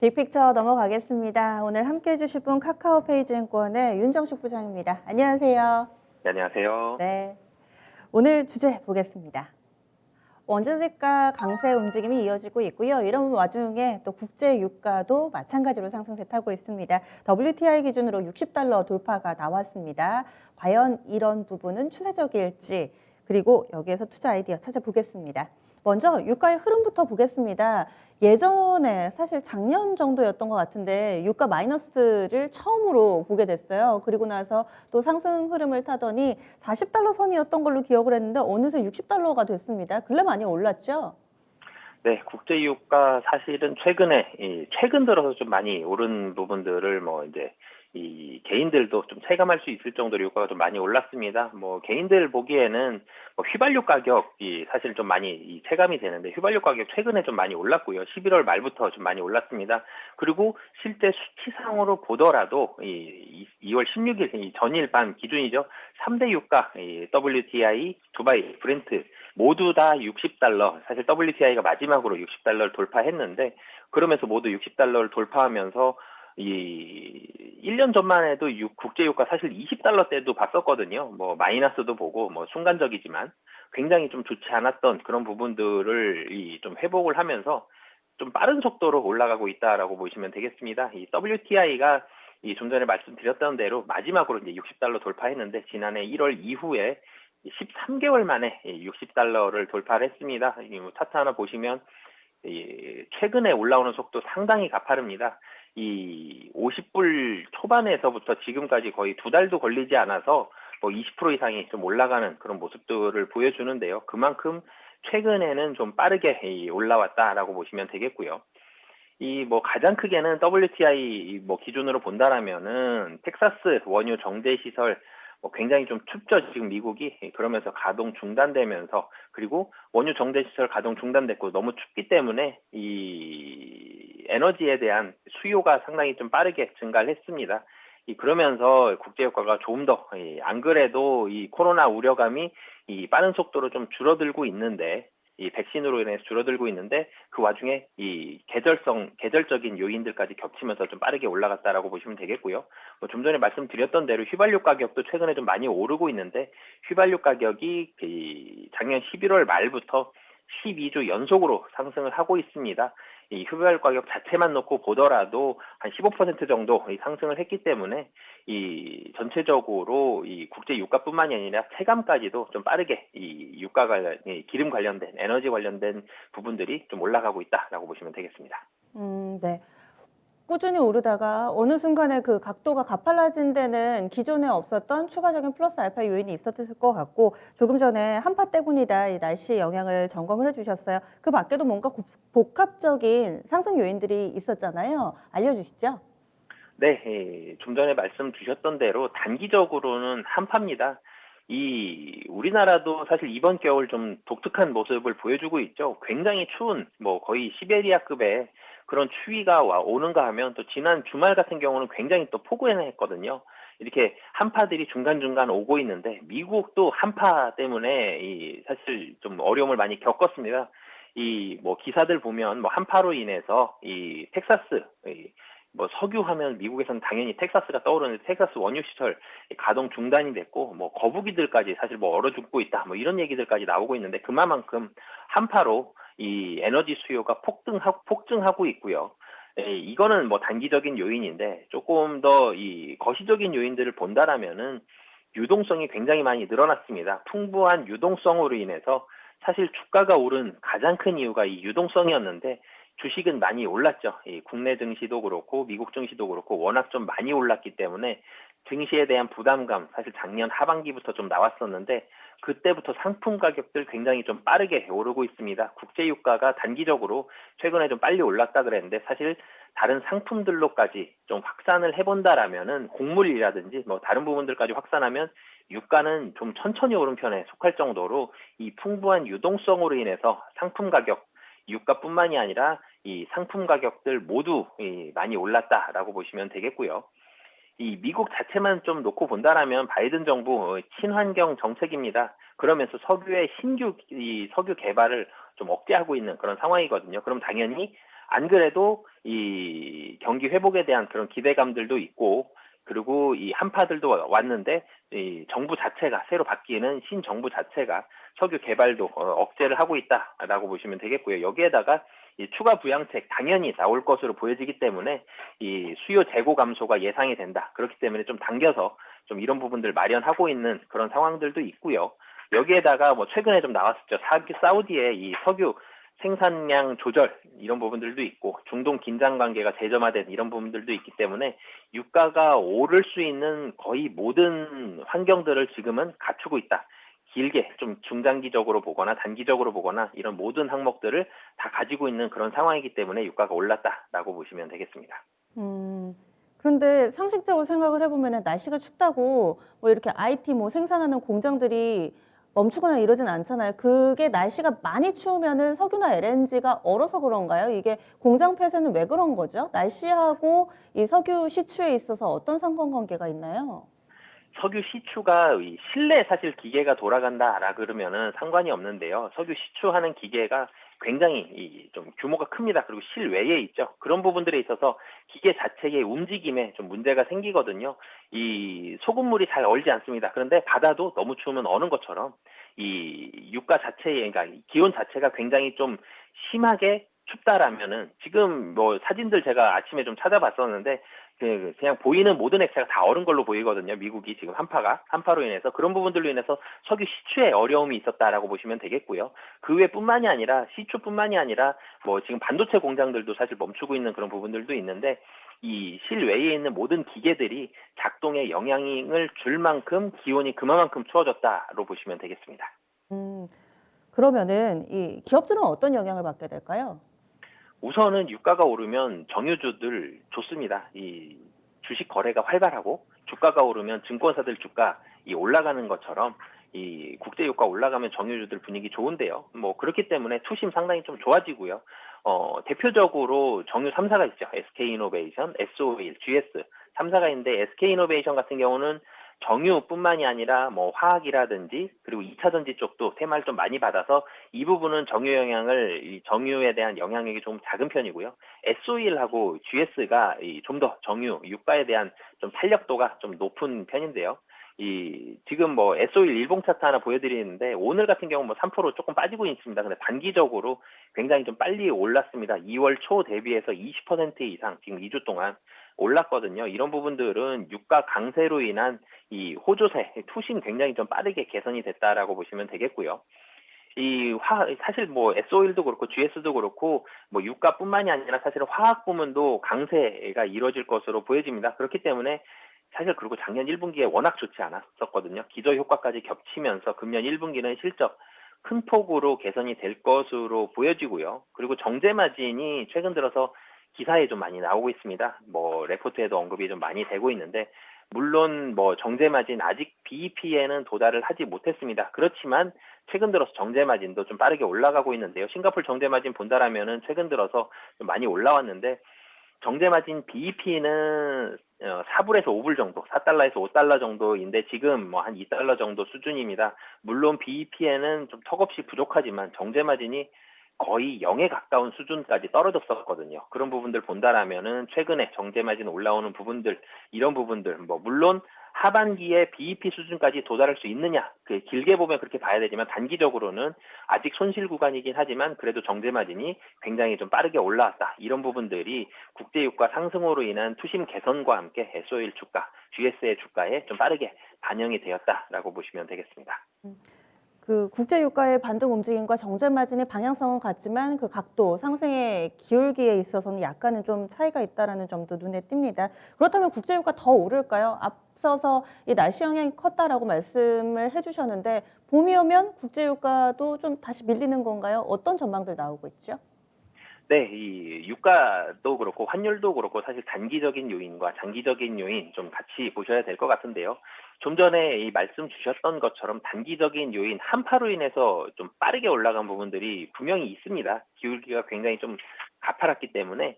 빅픽처 넘어가겠습니다. 오늘 함께 해주실 분 카카오페이증권의 윤정식 부장입니다. 안녕하세요. 네, 안녕하세요. 네, 오늘 주제 보겠습니다. 원자재가 강세 움직임이 이어지고 있고요. 이런 와중에 또 국제 유가도 마찬가지로 상승세 타고 있습니다. WTI 기준으로 $60 돌파가 나왔습니다. 과연 이런 부분은 추세적일지, 그리고 여기에서 투자 아이디어 찾아보겠습니다. 먼저 유가의 흐름부터 보겠습니다. 예전에 사실 작년 정도였던 것 같은데 유가 마이너스를 처음으로 보게 됐어요. 그리고 나서 또 상승 흐름을 타더니 $40 선이었던 걸로 기억을 했는데 어느새 $60가 됐습니다. 근래 많이 올랐죠? 네, 국제 유가 사실은 최근 들어서 좀 많이 오른 부분들을 이제 이 개인들도 좀 체감할 수 있을 정도로 유가가 좀 많이 올랐습니다. 개인들 보기에는 휘발유 가격이 사실 좀 많이 체감이 되는데 휘발유 가격 최근에 좀 많이 올랐고요. 11월 말부터 좀 많이 올랐습니다. 그리고 실제 수치상으로 보더라도 2월 16일 전일 밤 기준이죠. 3대 유가 WTI, 두바이, 브렌트 모두 다 $60, 사실 WTI가 마지막으로 $60를 돌파했는데 그러면서 모두 $60를 돌파하면서 1년 전만 해도 국제 유가 사실 $20대도 봤었거든요. 마이너스도 보고 순간적이지만 굉장히 좀 좋지 않았던 그런 부분들을 좀 회복을 하면서 좀 빠른 속도로 올라가고 있다라고 보시면 되겠습니다. 이 WTI가 좀 전에 말씀드렸던 대로 마지막으로 이제 $60 돌파했는데 지난해 1월 이후에 13개월 만에 $60를 돌파를 했습니다. 차트 하나 보시면 최근에 올라오는 속도 상당히 가파릅니다. 50불 초반에서부터 지금까지 거의 2달도 걸리지 않아서 20% 이상이 좀 올라가는 그런 모습들을 보여주는데요. 그만큼 최근에는 좀 빠르게 올라왔다라고 보시면 되겠고요. 가장 크게는 WTI 기준으로 본다라면은 텍사스 원유 정제 시설 굉장히 좀 춥죠. 지금 미국이. 그러면서 가동 중단되면서 그리고 원유 정제 시설 가동 중단됐고 너무 춥기 때문에 이 에너지에 대한 수요가 상당히 좀 빠르게 증가를 했습니다. 그러면서 국제 유가가 조금 더 안 그래도 이 코로나 우려감이 빠른 속도로 좀 줄어들고 있는데 이 백신으로 인해서 줄어들고 있는데 그 와중에 이 계절적인 요인들까지 겹치면서 좀 빠르게 올라갔다라고 보시면 되겠고요. 좀 전에 말씀드렸던 대로 휘발유 가격도 최근에 좀 많이 오르고 있는데 휘발유 가격이 작년 11월 말부터 12주 연속으로 상승을 하고 있습니다. 이 휘발유 가격 자체만 놓고 보더라도 한 15% 정도 상승을 했기 때문에 전체적으로 국제 유가뿐만이 아니라 체감까지도 좀 빠르게 유가 관련, 기름 관련된 에너지 관련된 부분들이 좀 올라가고 있다라고 보시면 되겠습니다. 네. 꾸준히 오르다가 어느 순간에 그 각도가 가팔라진 데는 기존에 없었던 추가적인 플러스 알파 요인이 있었을 것 같고 조금 전에 한파 때문이다 이 날씨 영향을 점검을 해주셨어요. 그 밖에도 뭔가 복합적인 상승 요인들이 있었잖아요. 알려주시죠. 네, 좀 전에 말씀 주셨던 대로 단기적으로는 한파입니다. 우리나라도 사실 이번 겨울 좀 독특한 모습을 보여주고 있죠. 굉장히 추운, 거의 시베리아급의 그런 추위가 오는가 하면 또 지난 주말 같은 경우는 굉장히 또 포근했거든요. 이렇게 한파들이 중간중간 오고 있는데 미국도 한파 때문에 사실 좀 어려움을 많이 겪었습니다. 기사들 보면 한파로 인해서 텍사스, 석유하면 미국에서는 당연히 텍사스가 떠오르는데 텍사스 원유 시설 가동 중단이 됐고 거북이들까지 사실 얼어 죽고 있다 이런 얘기들까지 나오고 있는데 그만큼 한파로 이 에너지 수요가 폭증하고 있고요. 이거는 단기적인 요인인데 조금 더 이 거시적인 요인들을 본다라면은 유동성이 굉장히 많이 늘어났습니다. 풍부한 유동성으로 인해서 사실 주가가 오른 가장 큰 이유가 이 유동성이었는데 주식은 많이 올랐죠. 국내 증시도 그렇고 미국 증시도 그렇고 워낙 좀 많이 올랐기 때문에 증시에 대한 부담감 사실 작년 하반기부터 좀 나왔었는데 그때부터 상품 가격들 굉장히 좀 빠르게 오르고 있습니다. 국제 유가가 단기적으로 최근에 좀 빨리 올랐다 그랬는데 사실 다른 상품들로까지 좀 확산을 해본다라면은 곡물이라든지 다른 부분들까지 확산하면 유가는 좀 천천히 오른 편에 속할 정도로 이 풍부한 유동성으로 인해서 상품 가격 유가뿐만이 아니라 이 상품 가격들 모두 많이 올랐다라고 보시면 되겠고요. 미국 자체만 좀 놓고 본다라면 바이든 정부 친환경 정책입니다. 그러면서 석유 개발을 좀 억제하고 있는 그런 상황이거든요. 그럼 당연히 안 그래도 이 경기 회복에 대한 그런 기대감들도 있고, 그리고 이 한파들도 왔는데 이 정부 자체가 새로 바뀌는 신정부 자체가 석유 개발도 억제를 하고 있다라고 보시면 되겠고요. 여기에다가 이 추가 부양책 당연히 나올 것으로 보여지기 때문에 이 수요 재고 감소가 예상이 된다. 그렇기 때문에 좀 당겨서 좀 이런 부분들 마련하고 있는 그런 상황들도 있고요. 여기에다가 뭐 최근에 좀 나왔었죠. 사우디의 이 석유 생산량 조절 이런 부분들도 있고, 중동 긴장 관계가 재점화된 이런 부분들도 있기 때문에 유가가 오를 수 있는 거의 모든 환경들을 지금은 갖추고 있다. 길게 좀 중장기적으로 보거나 단기적으로 보거나 이런 모든 항목들을 다 가지고 있는 그런 상황이기 때문에 유가가 올랐다라고 보시면 되겠습니다. 음, 그런데 상식적으로 생각을 해보면 날씨가 춥다고 뭐 이렇게 IT 뭐 생산하는 공장들이 멈추거나 이러진 않잖아요. 그게 날씨가 많이 추우면은 석유나 LNG가 얼어서 그런가요? 이게 공장 폐쇄는 왜 그런 거죠? 날씨하고 이 석유 시추에 있어서 어떤 상관관계가 있나요? 석유 시추가 이 실내 사실 기계가 돌아간다라 그러면은 상관이 없는데요. 석유 시추하는 기계가 굉장히 좀 규모가 큽니다. 그리고 실외에 있죠. 그런 부분들에 있어서 기계 자체의 움직임에 좀 문제가 생기거든요. 이 소금물이 잘 얼지 않습니다. 그런데 바다도 너무 추우면 어는 것처럼 이 유가 자체의, 그러니까 이 기온 자체가 굉장히 좀 심하게 춥다라면은, 지금 뭐 사진들 제가 아침에 좀 찾아봤었는데 그냥 보이는 모든 액체가 다 얼은 걸로 보이거든요. 미국이 지금 한파로 인해서 그런 부분들로 인해서 석유 시추에 어려움이 있었다라고 보시면 되겠고요. 그 외뿐만이 아니라 시추뿐만이 아니라 뭐 지금 반도체 공장들도 사실 멈추고 있는 그런 부분들도 있는데, 이 실외에 있는 모든 기계들이 작동에 영향을 줄 만큼 기온이 그만큼 추워졌다로 보시면 되겠습니다. 음, 그러면은 이 기업들은 어떤 영향을 받게 될까요? 우선은 유가가 오르면 정유주들 좋습니다. 이 주식 거래가 활발하고, 주가가 오르면 증권사들 주가 올라가는 것처럼 이 국제 유가 올라가면 정유주들 분위기 좋은데요. 뭐 그렇기 때문에 투심 상당히 좀 좋아지고요. 대표적으로 정유 3사가 있죠. SK이노베이션, SO일, GS 3사가 있는데, SK이노베이션 같은 경우는 정유뿐만이 아니라 뭐 화학이라든지 그리고 2차 전지 쪽도 테마를 좀 많이 받아서 이 부분은 이 정유에 대한 영향력이 좀 작은 편이고요. SO일하고 GS가 좀 더 정유 유가에 대한 좀 탄력도가 좀 높은 편인데요. 지금 뭐 SO일 일봉 차트 하나 보여드리는데, 오늘 같은 경우 뭐 3% 조금 빠지고 있습니다. 근데 단기적으로 굉장히 좀 빨리 올랐습니다. 2월 초 대비해서 20% 이상 지금 2주 동안 올랐거든요. 이런 부분들은 유가 강세로 인한 이 호조세, 투심 굉장히 좀 빠르게 개선이 됐다라고 보시면 되겠고요. 사실 뭐 SO일도 그렇고 GS도 그렇고 뭐 유가뿐만이 아니라 사실 화학 부문도 강세가 이루어질 것으로 보여집니다. 그렇기 때문에 사실, 그리고 작년 1분기에 워낙 좋지 않았었거든요. 기저 효과까지 겹치면서 금년 1분기는 실적 큰 폭으로 개선이 될 것으로 보여지고요. 그리고 정제 마진이 최근 들어서 기사에 좀 많이 나오고 있습니다. 뭐 레포트에도 언급이 좀 많이 되고 있는데, 물론 뭐 정제 마진 아직 BEP에는 도달을 하지 못했습니다. 그렇지만 최근 들어서 정제 마진도 좀 빠르게 올라가고 있는데요. 싱가포르 정제 마진 본다라면은 최근 들어서 좀 많이 올라왔는데, 정제 마진 BEP는 4불에서 5불 정도, 4달러에서 5달러 정도인데 지금 뭐 한 2달러 정도 수준입니다. 물론 BEP에는 좀 턱없이 부족하지만 정제 마진이 거의 0에 가까운 수준까지 떨어졌었거든요. 그런 부분들 본다라면은 최근에 정제 마진 올라오는 부분들, 이런 부분들 뭐 물론 하반기에 BEP 수준까지 도달할 수 있느냐, 길게 보면 그렇게 봐야 되지만 단기적으로는 아직 손실 구간이긴 하지만 그래도 정제 마진이 굉장히 좀 빠르게 올라왔다. 이런 부분들이 국제 유가 상승으로 인한 투심 개선과 함께 SO일 주가, GS의 주가에 좀 빠르게 반영이 되었다라고 보시면 되겠습니다. 그 국제 유가의 반등 움직임과 정제 마진의 방향성은 같지만 그 각도 상승의 기울기에 있어서는 약간은 좀 차이가 있다라는 점도 눈에 띕니다. 그렇다면 국제 유가 더 오를까요? 앞서서 이 날씨 영향이 컸다라고 말씀을 해주셨는데 봄이 오면 국제 유가도 좀 다시 밀리는 건가요? 어떤 전망들 나오고 있죠? 네, 이 유가도 그렇고 환율도 그렇고 사실 단기적인 요인과 장기적인 요인 좀 같이 보셔야 될 것 같은데요. 좀 전에 이 말씀 주셨던 것처럼 단기적인 요인, 한파로 인해서 좀 빠르게 올라간 부분들이 분명히 있습니다. 기울기가 굉장히 좀 가파랐기 때문에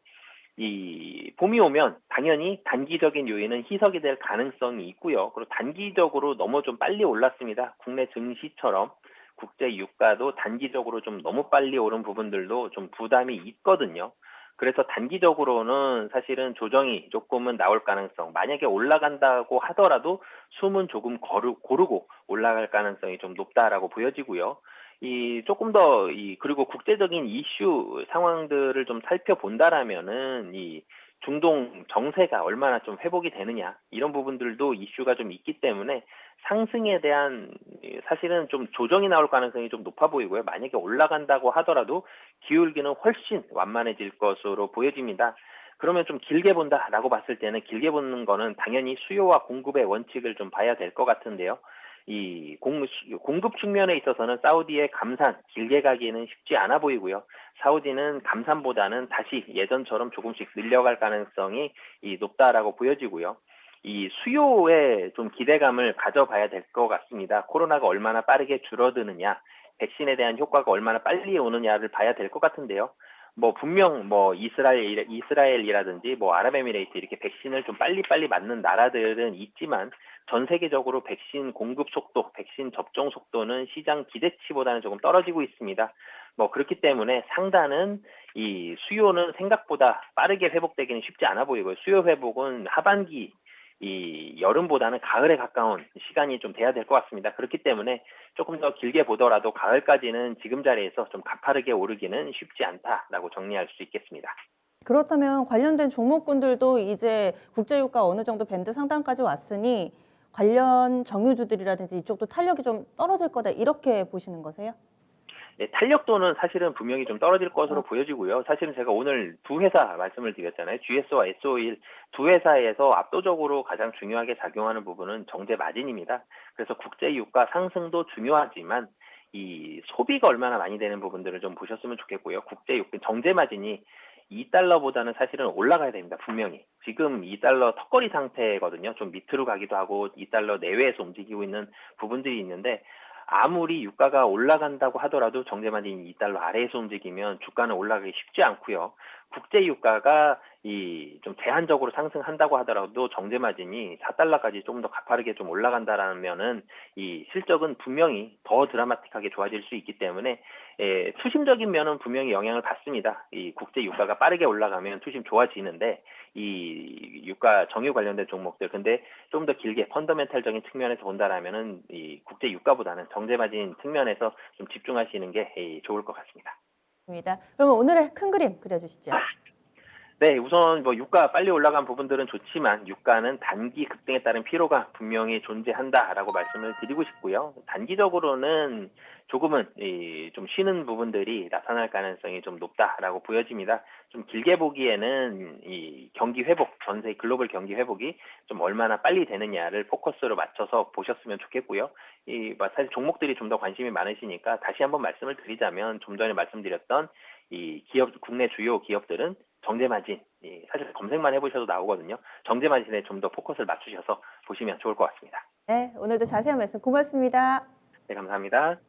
이 봄이 오면 당연히 단기적인 요인은 희석이 될 가능성이 있고요. 그리고 단기적으로 너무 좀 빨리 올랐습니다. 국내 증시처럼 국제 유가도 단기적으로 좀 너무 빨리 오른 부분들도 좀 부담이 있거든요. 그래서 단기적으로는 사실은 조정이 조금은 나올 가능성, 만약에 올라간다고 하더라도 숨은 조금 고르고 올라갈 가능성이 좀 높다라고 보여지고요. 조금 더 그리고 국제적인 이슈 상황들을 좀 살펴본다라면은 중동 정세가 얼마나 좀 회복이 되느냐 이런 부분들도 이슈가 좀 있기 때문에 상승에 대한 사실은 좀 조정이 나올 가능성이 좀 높아 보이고요. 만약에 올라간다고 하더라도 기울기는 훨씬 완만해질 것으로 보여집니다. 그러면 좀 길게 본다라고 봤을 때는 길게 보는 거는 당연히 수요와 공급의 원칙을 좀 봐야 될 것 같은데요. 공급 측면에 있어서는 사우디의 감산 길게 가기에는 쉽지 않아 보이고요. 사우디는 감산보다는 다시 예전처럼 조금씩 늘려갈 가능성이 높다라고 보여지고요. 수요에 좀 기대감을 가져봐야 될 것 같습니다. 코로나가 얼마나 빠르게 줄어드느냐, 백신에 대한 효과가 얼마나 빨리 오느냐를 봐야 될 것 같은데요. 분명 이스라엘이라든지 아랍에미레이트 이렇게 백신을 좀 빨리 맞는 나라들은 있지만 전 세계적으로 백신 공급 속도, 백신 접종 속도는 시장 기대치보다는 조금 떨어지고 있습니다. 그렇기 때문에 상단은 수요는 생각보다 빠르게 회복되기는 쉽지 않아 보이고요. 수요 회복은 하반기 여름보다는 가을에 가까운 시간이 좀 돼야 될 것 같습니다. 그렇기 때문에 조금 더 길게 보더라도 가을까지는 지금 자리에서 좀 가파르게 오르기는 쉽지 않다라고 정리할 수 있겠습니다. 그렇다면 관련된 종목군들도 이제 국제유가 어느 정도 밴드 상단까지 왔으니 관련 정유주들이라든지 이쪽도 탄력이 좀 떨어질 거다 이렇게 보시는 거세요? 네, 탄력도는 사실은 분명히 좀 떨어질 것으로 보여지고요. 사실은 제가 오늘 두 회사 말씀을 드렸잖아요. GS와 S-오일 두 회사에서 압도적으로 가장 중요하게 작용하는 부분은 정제 마진입니다. 그래서 국제 유가 상승도 중요하지만 소비가 얼마나 많이 되는 부분들을 좀 보셨으면 좋겠고요. 정제 마진이 2달러보다는 사실은 올라가야 됩니다. 분명히. 지금 2달러 턱걸이 상태거든요. 좀 밑으로 가기도 하고 2달러 내외에서 움직이고 있는 부분들이 있는데 아무리 유가가 올라간다고 하더라도 정제마진이 2달러 아래에서 움직이면 주가는 올라가기 쉽지 않고요. 국제 유가가 좀 제한적으로 상승한다고 하더라도 정제마진이 4달러까지 조금 더 가파르게 좀 올라간다라면은 실적은 분명히 더 드라마틱하게 좋아질 수 있기 때문에 투심적인 면은 분명히 영향을 받습니다. 국제 유가가 빠르게 올라가면 투심 좋아지는데 정유 관련된 종목들 근데 좀 더 길게 펀더멘탈적인 측면에서 본다라면은 국제 유가보다는 정제 마진 측면에서 좀 집중하시는 게 좋을 것 같습니다. 그러면 오늘의 큰 그림 그려주시죠. 네, 우선 유가 빨리 올라간 부분들은 좋지만 유가는 단기 급등에 따른 피로가 분명히 존재한다라고 말씀을 드리고 싶고요. 단기적으로는 조금은 좀 쉬는 부분들이 나타날 가능성이 좀 높다라고 보여집니다. 좀 길게 보기에는 경기 회복, 전세 글로벌 경기 회복이 좀 얼마나 빨리 되느냐를 포커스로 맞춰서 보셨으면 좋겠고요. 사실 종목들이 좀 더 관심이 많으시니까 다시 한번 말씀을 드리자면 좀 전에 말씀드렸던 국내 주요 기업들은 정제마진, 사실 검색만 해보셔도 나오거든요. 정제마진에 좀 더 포커스를 맞추셔서 보시면 좋을 것 같습니다. 네, 오늘도 자세한 말씀 고맙습니다. 네, 감사합니다.